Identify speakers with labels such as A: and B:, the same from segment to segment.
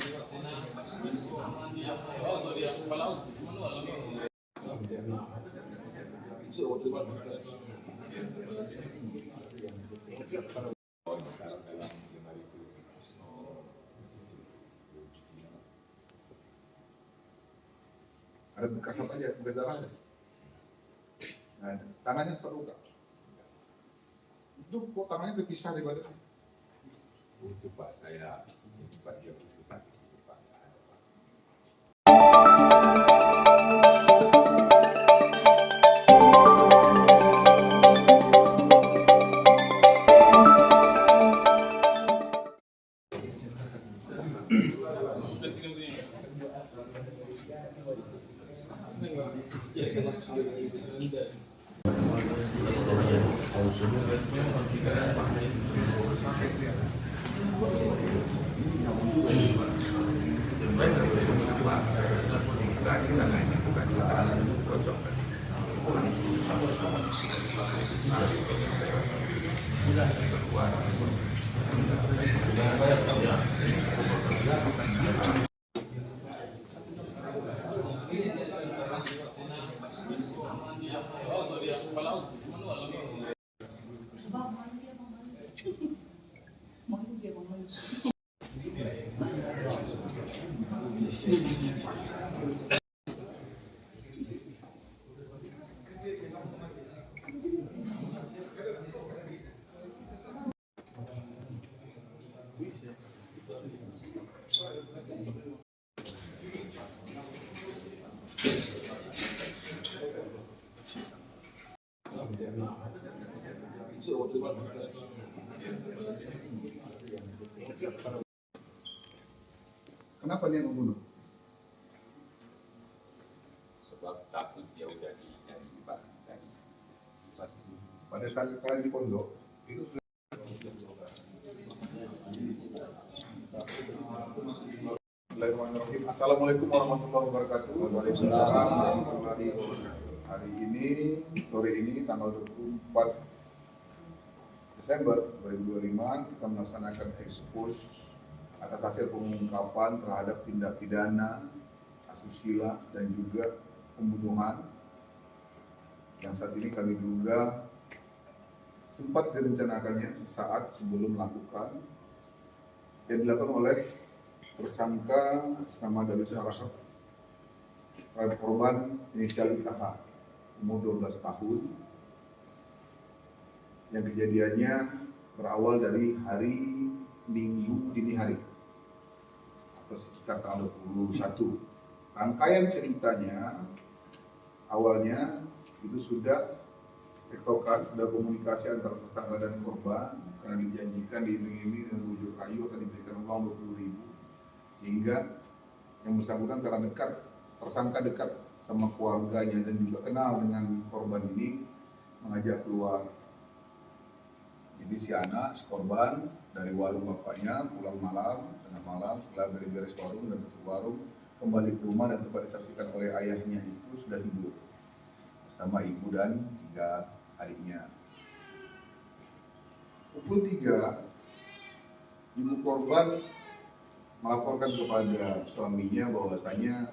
A: Ada bekas apa aja? Bekas darah ada? Nah, tangannya seperti luka. Itu kok tangannya terpisah dari badannya?
B: Itu Pak, saya Pak dia Pak.
A: Kenapa dia membunuh?
B: Sebab takut dia udah dari Pak.
A: Pada saat kalian di pondok, itu sudah Bismillahirrahmanirrahim. Assalamualaikum warahmatullahi wabarakatuh. Waalaikumsalam. Hari ini, sore ini, tanggal 24 Desember 2025, kita melaksanakan ekspos atas hasil pengungkapan terhadap tindak pidana asusila dan juga pembunuhan yang saat ini kami duga sempat direncanakannya sesaat sebelum melakukan yang dilakukan oleh tersangka nama David Sarasot terhadap korban inisial IKH umur 12 tahun yang kejadiannya berawal dari hari Minggu dini hari atau sekitar tanggal 21. Rangkaian ceritanya awalnya itu sudah tektokan, sudah komunikasi antara tersangka dan korban karena dijanjikan diiming-iming dengan bujuk rayu akan diberikan uang 20.000 sehingga yang bersangkutan karena dekat, tersangka dekat sama keluarganya dan juga kenal dengan korban ini mengajak keluar. Jadi si anak, si korban dari warung bapaknya pulang malam, tengah malam setelah beres-beres warung dan tutup warung kembali ke rumah dan sempat disaksikan oleh ayahnya itu sudah tidur bersama ibu dan 3 adiknya. Pukul 3, ibu korban melaporkan kepada suaminya bahwasanya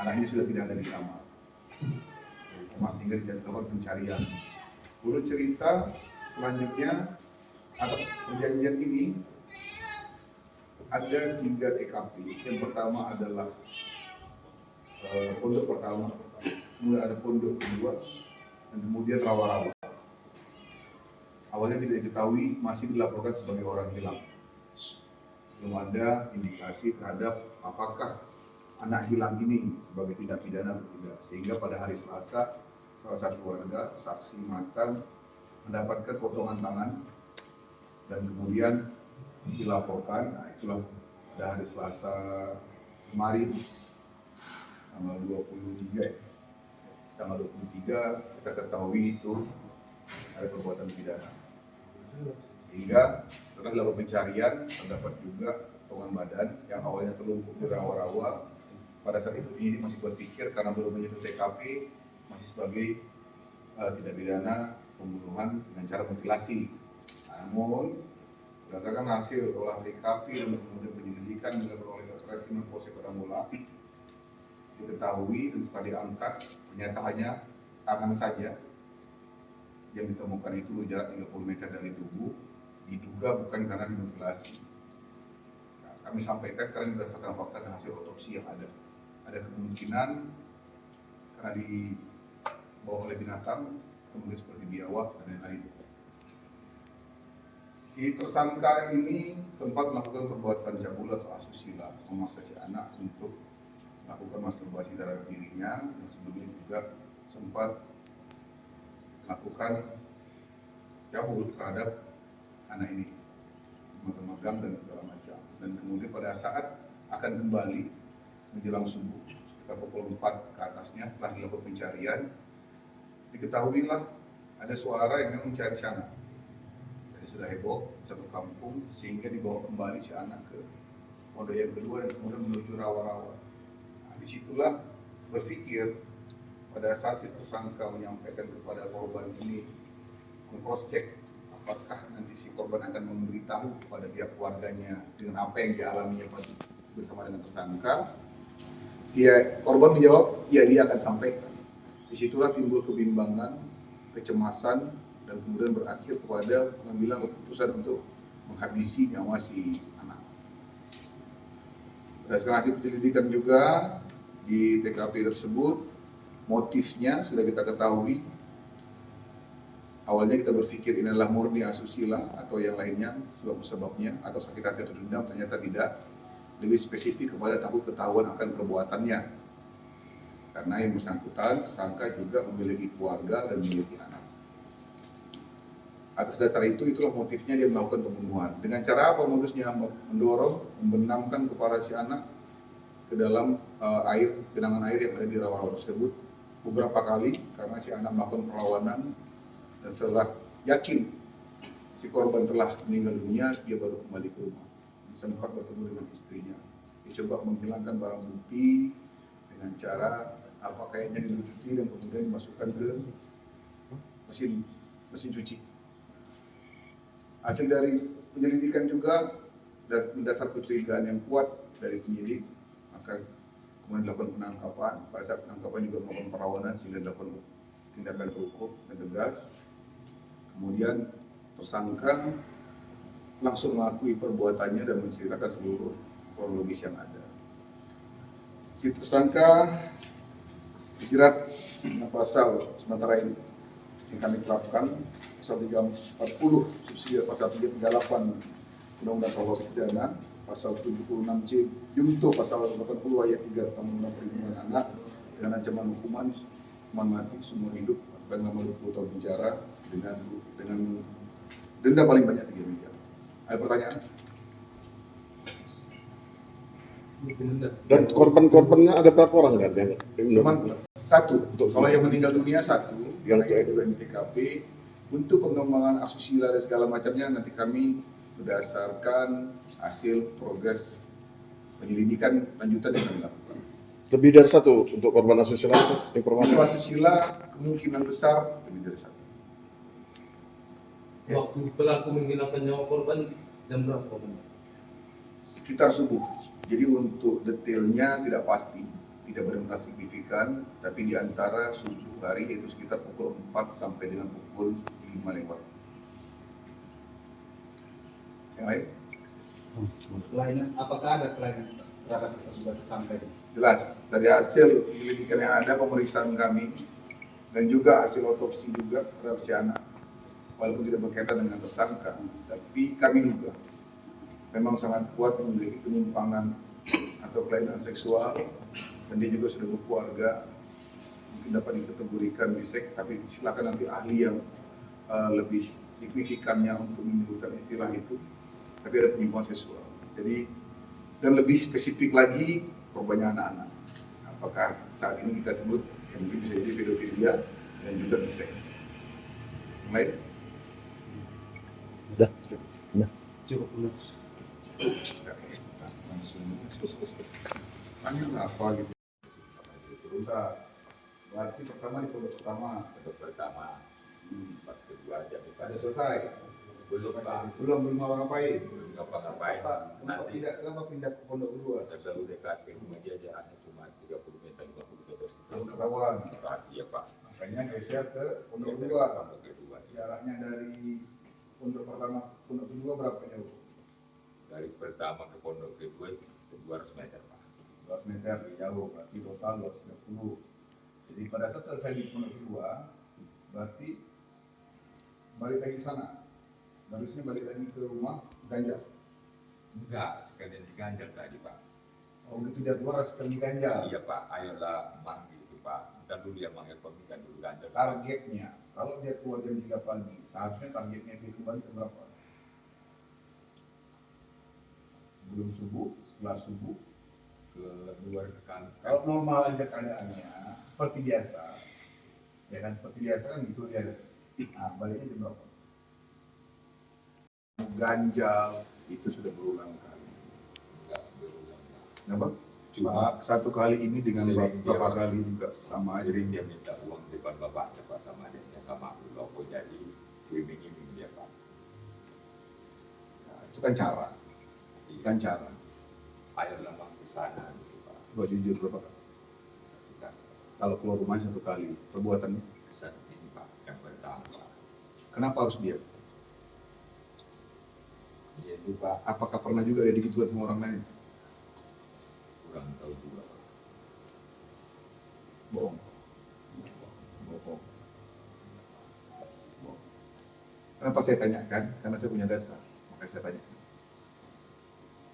A: anaknya sudah tidak ada di kamar. Sehingga dilakukan pencarian. Urut cerita selanjutnya atas perjanjian ini ada 3 TKP. Yang pertama adalah pondok pertama, kemudian ada pondok kedua, dan kemudian rawa-rawa. Awalnya tidak diketahui, masih dilaporkan sebagai orang hilang. Belum ada indikasi terhadap apakah anak hilang ini sebagai tindak pidana atau tidak. Sehingga pada hari Selasa, salah satu warga, saksi mata, mendapatkan potongan tangan dan kemudian dilaporkan. Nah, itulah pada hari Selasa kemarin, tanggal 23 ya. Tanggal 23 kita ketahui itu ada perbuatan pidana. Sehingga setelah dilakukan pencarian, terdapat juga potongan badan yang awalnya terlumpuk di rawa-rawa. Pada saat itu penyidik masih berpikir karena belum menyentuh TKP, masih sebagai tindak pidana pembunuhan dengan cara mutilasi. Namun berdasarkan hasil olah TKP dan kemudian penyelidikan penyelidikan dilakukan oleh Satreskrim Polsek Padangola diketahui dan setelah diangkat ternyata hanya tangan saja yang ditemukan itu berjarak 30 meter dari tubuh, diduga bukan karena dimutilasi. Nah, kami sampaikan karena berdasarkan fakta dan hasil otopsi yang ada kemungkinan karena dibawa oleh binatang, kemudian seperti biawak dan lain-lain. Si tersangka ini sempat melakukan perbuatan cabul atau asusila, memaksa si anak untuk melakukan masturbasi terhadap dirinya, dan sebelumnya juga sempat melakukan cabul terhadap anak ini, memegang dan segala macam. Dan kemudian pada saat akan kembali menjelang subuh, sekitar pukul 4 ke atasnya setelah dilakukan pencarian, diketahuilah ada suara yang memang mencari si anak. Jadi sudah heboh satu kampung sehingga dibawa kembali si anak ke pondok yang kedua dan kemudian menuju rawa-rawa. Nah, disitulah berpikir pada saat si tersangka menyampaikan kepada korban ini meng-cross check apakah nanti si korban akan memberitahu kepada pihak keluarganya dengan apa yang dialaminya bersama dengan tersangka. Si korban menjawab, ya dia akan sampaikan. Disitulah timbul kebimbangan, kecemasan, dan kemudian berakhir kepada pengambilan keputusan untuk menghabisi nyawa si anak. Berdasarkan hasil penyelidikan juga di TKP tersebut, motifnya sudah kita ketahui. Awalnya kita berpikir ini adalah murni asusila atau yang lainnya sebab-sebabnya atau sakit hati atau dendam, ternyata tidak. Lebih spesifik kepada takut ketahuan akan perbuatannya. Karena yang bersangkutan tersangka juga memiliki keluarga dan memiliki anak. Atas dasar itu, itulah motifnya dia melakukan pembunuhan. Dengan cara apa modusnya? Mendorong, membenamkan kepala si anak ke dalam genangan air yang ada di rawa-rawa tersebut beberapa kali karena si anak melakukan perlawanan, dan setelah yakin si korban telah meninggal dunia, dia baru kembali ke rumah. Sempat bertemu dengan istrinya. Dia coba menghilangkan barang bukti dengan cara kayaknya dilucuti dan kemudian dimasukkan ke mesin cuci. Hasil dari penyelidikan juga berdasar kecurigaan yang kuat dari penyidik, maka kemudian dilakukan penangkapan. Pada saat penangkapan juga melakukan perlawanan sehingga dilakukan tindakan terukur dan tegas. Kemudian tersangka langsung mengakui perbuatannya dan menceritakan seluruh kronologis yang ada. Si tersangka dijerat dengan pasal sementara ini yang kami terapkan pasal 340 subsidi pasal 338 Undang-Undang KUHP pidana, pasal 76C junto pasal 80 ayat 3 Undang-Undang Perlindungan Anak dengan ancaman hukuman mati seumur hidup paling lama 20 tahun penjara dengan denda paling banyak 3 miliar. Ada pertanyaan?
C: Dan korban-korbannya ada berapa orang kan?
A: Satu. Kalau yang meninggal dunia satu, yang juga di TKP. Untuk pengembangan asusila dan segala macamnya nanti kami berdasarkan hasil progres penyelidikan lanjutan yang kami lakukan.
C: Lebih dari satu untuk korban asusila informasi.
A: Untuk asusila kemungkinan besar lebih dari satu.
D: Waktu pelaku menghilangkan nyawa korban jam berapa?
A: Sekitar subuh. Jadi untuk detailnya tidak pasti, tidak benar-benar signifikan, tapi di antara subuh hari yaitu sekitar pukul 4 sampai dengan pukul 5 lewat. Yang lain?
E: Kelainan, apakah ada kelainan terhadap sudah tersangka?
A: Jelas, dari hasil penyelidikan yang ada, pemeriksaan kami, dan juga hasil otopsi juga terhadap si anak, walaupun tidak berkaitan dengan tersangka, tapi kami juga memang sangat kuat memiliki penyimpangan atau kelainan seksual, dan dia juga sudah berkeluarga, mungkin dapat dikategorikan bisek, tapi silakan nanti ahli yang lebih signifikannya untuk menyebutkan istilah itu, tapi ada penyimpangan seksual. Jadi, dan lebih spesifik lagi korbannya anak-anak. Apakah saat ini kita sebut yang mungkin bisa jadi pedofilia dan juga biseks. Yang lain?
C: Udah.
D: Cukup dulu.
A: Tanya apa gitu. Udah. Berarti pertama di pondok pertama. Pas kedua jam
B: bukan
A: Ada selesai.
B: belum Pak.
A: Belum mau ngapain?
B: Belum ngapa-ngapain. Nanti
E: Kenapa pindah ke pondok kedua?
B: terlalu dekat ke rumah dia, jaraknya cuma 30 meter, 50 meter.
A: Kalau ketahuan,
B: Iya Pak.
A: makanya geser ke pondok
B: Pondok
A: kedua.
B: kedua.
A: Jaraknya dari pondok pertama ke pondok kedua berapa jauh?
B: Dari pertama ke pondok kedua itu 200 meter Pak.
A: 200 meter jauh, berarti total 230. Jadi pada saat selesai di pondok kedua, berarti balik lagi ke sana. Harusnya balik lagi ke rumah ganjal.
B: Enggak, sekalian diganjal tadi Pak.
A: Oh, begitu dia keluar sekali ganjal.
B: Iya Pak, ayolah manggil itu Pak. Ntar dulu dia manggil pemikiran dulu ganjal.
A: Targetnya, kalau dia keluar jam 3 pagi, seharusnya targetnya dia kembali ke berapa? Sebelum subuh, setelah subuh.
B: Ke luar rekan.
A: Kalau normal aja keadaannya, seperti biasa, ya kan seperti biasa kan gitu dia. Nah, baliknya jam berapa? Ganjal itu sudah berulang kali.
B: Enggak berulang Pak.
A: Kenapa?
B: Cuma
A: Satu kali ini dengan
B: Sering
A: beberapa
B: dia-
A: kali juga sama aja.
B: sering dia minta uang depan bapaknya Pak, sama adiknya, sama aku loko, jadi iming-iming dia Pak.
A: Nah, itu kan cara. Itu kan cara.
B: Ayolah Bang ke sana gitu Pak.
A: Gua jujur berapa kali?
B: Kita
A: Kalau keluar rumah satu kali, perbuatannya.
B: kesan ini Pak, yang pertama Pak.
A: Kenapa harus dia?
B: Dia itu Pak,
A: Apakah pernah juga dia digitukan sama orang lain?
B: kurang tahu juga Pak.
A: Bohong. Bohong. Kenapa saya tanyakan? Karena saya punya dasar. Maka saya tanya.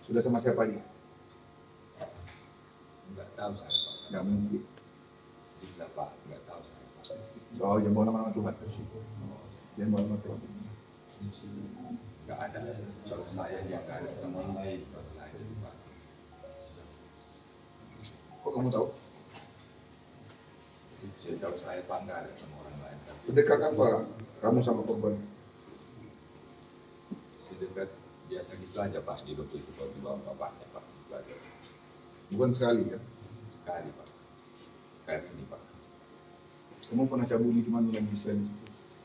A: Sudah sama siapa dia?
B: Enggak tahu saya Pak.
A: Nggak mungkin.
B: Tidak Pak, enggak tahu saya Pak.
A: Oh, jangan bawa nama-nama Tuhan. Jangan bawa nama Tuhan.
B: Enggak ada. Setahu saya dia enggak ada sama orang lain selain itu Pak.
A: Kok kamu tahu?
B: Setahu saya Pak enggak ada sama orang lain.
A: Sedekat apa kamu sama korban?
B: Sedekat biasa gitu aja Pak, di waktu itu kalau dibawa bapaknya Pak. Gitu aja.
A: Bukan sekali kan?
B: Sekali Pak. Sekali ini Pak.
A: Kamu pernah cabuli di mana yang bisa di situ?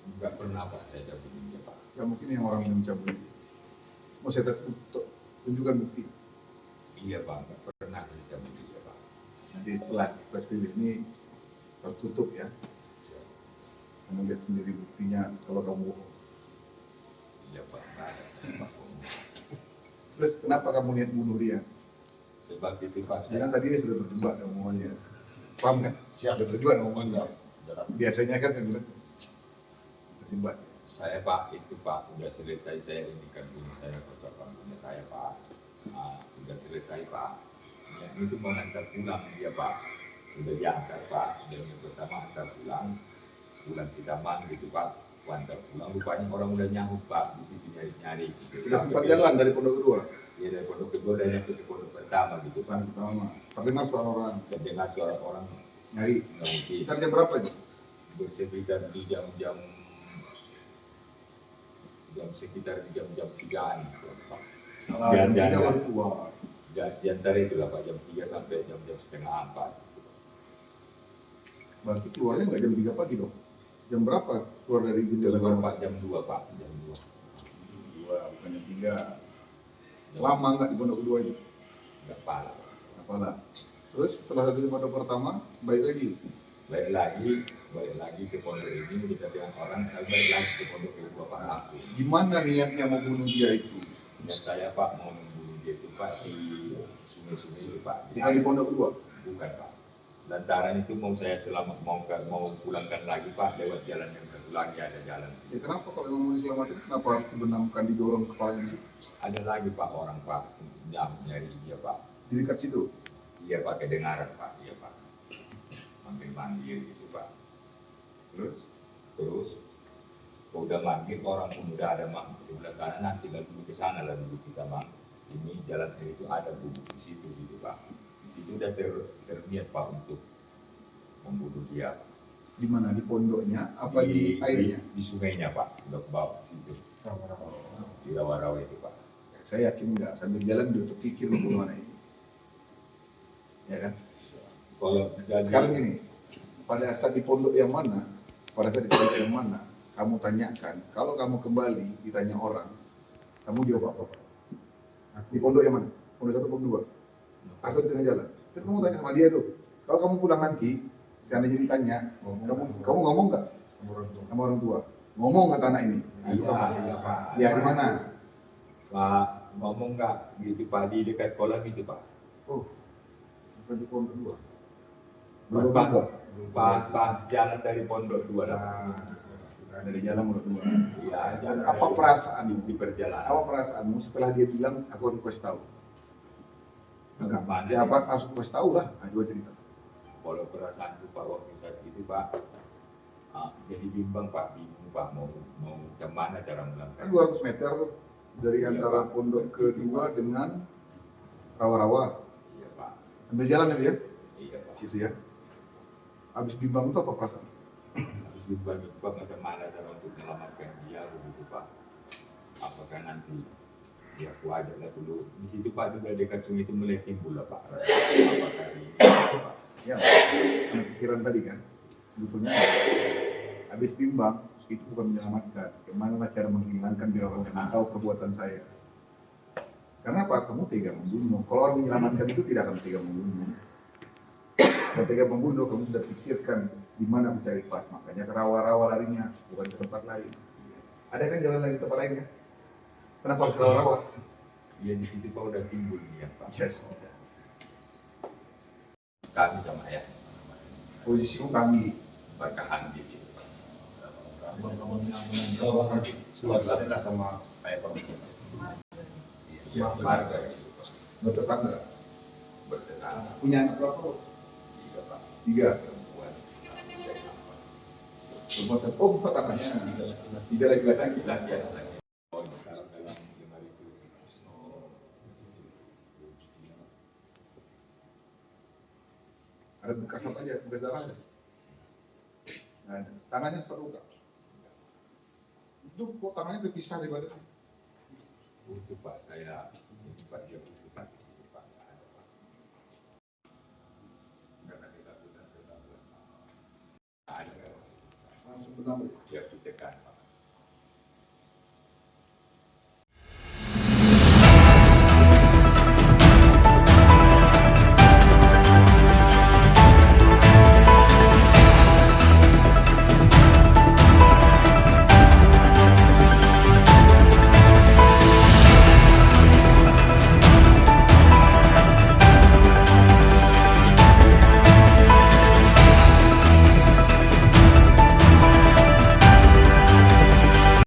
B: Enggak pernah Pak saya jawabin dia Pak.
A: Ya mungkin yang orang yang mencabuli. Mau saya tunjukkan bukti.
B: Iya Pak, enggak pernah saya jawabin dia Pak.
A: Nanti setelah pasti ini tertutup ya. Kamu lihat sendiri buktinya kalau kamu bohong.
B: Iya Pak, enggak ada saya Pak.
A: Terus kenapa kamu niat bunuh dia?
B: Sebab itu Pak,
A: Karena
B: saya
A: tadi dia sudah terjebak dengan omongannya. Paham kan? Sudah terjebak dengan omongannya. Biasanya kan saya bilang terjebak.
B: Saya Pak, itu Pak, udah selesai saya indikan bunyi saya, kocokan punya saya Pak. Nah, udah selesai Pak. Yang itu mau antar pulang dia Pak. Udah diangkat Pak, dan yang pertama antar pulang. Pulang kita manggil gitu Pak, antar pulang. Rupanya orang udah nyahut Pak, di situ nyari-nyari. Gitu.
A: Sudah sempat jalan dari pondok kedua.
B: Iya dari pondok kedua dan yang ke pondok pertama gitu Pak.
A: Pesan pertama. Terdengar suara orang
B: Dan dengar suara orang
A: nyari.
B: ngomong
A: Sekitar jam berapa aja?
B: bersekitar di jam-jam sekitar di jam-jam 3-an gitu, Pak.
A: Kalau jam
B: Dan-
A: 3 baru keluar.
B: Di antara itulah Pak, jam 3 sampai jam-jam setengah 4.
A: Berarti keluarnya nggak jam 3 pagi dong? Jam berapa keluar dari jendela
B: Keluar
A: kamar?
B: Pak jam 2 Pak, jam 2.
A: 2, bukan jam 3. Lama nggak di pondok kedua itu?
B: Enggak pala Pak.
A: Apalah. Terus setelah dari pondok pertama, balik lagi.
B: Balik lagi ke pondok ini kita dengan orang, balik lagi ke pondok kedua Pak langsung.
A: Gimana niatnya mau bunuh dia itu?
B: Dan saya Pak mau membunuh dia itu Pak di sungai-sungai itu Pak.
A: Bukan di pondok kedua.
B: Bukan Pak. Lantaran itu mau saya selamat mau pulangkan lagi Pak lewat jalan yang satu lagi, ada jalan.
A: Ya kenapa kalau memang mau diselamatkan, kenapa harus dibenamkan didorong kepalanya di situ?
B: Ada lagi Pak orang Pak nyari dia Pak.
A: Di dekat situ.
B: Iya Pak, kedengaran Pak, iya Pak. Manggil gitu Pak.
A: Terus
B: Terus udah manggil orang pun udah ada mak sebelah sana, nanti lalu ke sana lalu kita bang. Ini jalan itu ada bubuk di situ gitu Pak. Di situ udah terniat Pak untuk membunuh dia.
A: di mana? Di pondoknya? Apa di airnya?
B: Di sungainya Pak, udah ke bawah di situ. Di rawa-rawa itu Pak.
A: Saya yakin enggak. Sambil jalan dia terpikir membunuh anak ini. Ya kan?
B: Kalau dari
A: Sekarang ini, pada saat di pondok yang mana? Pada saat di pondok yang mana? Kamu tanyakan. Kalau kamu kembali ditanya orang, kamu jawab apa? Di pondok yang mana? Pondok 1, pondok 2? Atau di tengah jalan? Kan kamu tanya sama dia tuh. Kalau kamu pulang nanti, seandainya ditanya, kamu ngomong nggak sama orang tua? Ngomong kata anak ini.
B: Iya Pak.
A: Ya di mana?
B: Pak, ngomong nggak gitu Pak, di dekat kolam itu Pak.
A: Oh, bukan di pondok 2.
B: Pas jalan dari pondok 2 lah.
A: Dari jalan pondok 2.
B: Iya, jalan
A: Apa
B: dari-
A: perasaanmu?
B: di perjalanan.
A: Apa perasaanmu setelah dia bilang aku harus kasih tahu? Enggak.
B: Bagaimana
A: Ya apa harus kasih tahu lah. Nah, coba cerita.
B: Kalau perasaanku Pak waktu saat itu Pak, jadi bimbang Pak, bingung Pak mau kemana cara
A: Kan
B: melangkah.
A: 200 meter tuh dari
B: Iya,
A: antara
B: Pak.
A: pondok kedua dengan rawa-rawa.
B: Iya Pak,
A: Sambil jalan itu ya,
B: iya Pak.
A: situ ya. Habis bimbang itu apa perasaan?
B: Harus bimbang bagaimana cara untuk menyelamatkan dia begitu Pak. Apakah nanti ya aku ajak lah dulu. Di situ Pak juga dekat sungai itu mulai timbul lah Pak. Apakah ini Pak?
A: Ya, karena pikiran tadi kan, sebetulnya habis bimbang itu bukan menyelamatkan. Bagaimana cara menghilangkan biar orang tidak tahu perbuatan saya. Karena apa? Kamu tega membunuh. Kalau orang menyelamatkan itu tidak akan tega membunuh. Kalau tega membunuh, kamu sudah pikirkan di mana mencari pas. Makanya ke rawa-rawa larinya, bukan ke tempat lain. Ada kan jalan lain di tempat lainnya? Kenapa harus ke rawa-rawa?
B: Ya di situ Pak udah timbul nih ya Pak.
A: Yes.
B: Kami sama ayah.
A: Posisimu kami.
B: Berkahan gitu.
A: Sudah sama ayah kamu.
B: Ya, marga gitu Pak.
A: Bertetangga.
B: Bertetangga.
A: Punya anak berapa?
B: 3 Pak.
A: 3.
B: Perempuan.
A: Semua satu. Oh, 4 anaknya. 3 laki-laki.
B: Laki-laki anak laki. Oh, dalam 5 itu.
A: Ada bekas apa aja? Bekas darah ada? Nggak ada. Tangannya sempat luka. Itu kok tangannya terpisah dari badan?
B: Untuk Pak saya itu Pak dia butuh Pak. Itu Pak nggak ada Pak. Karena kita sudah ketahuan. Ada
A: Langsung benang.
B: dia ditekan Pak.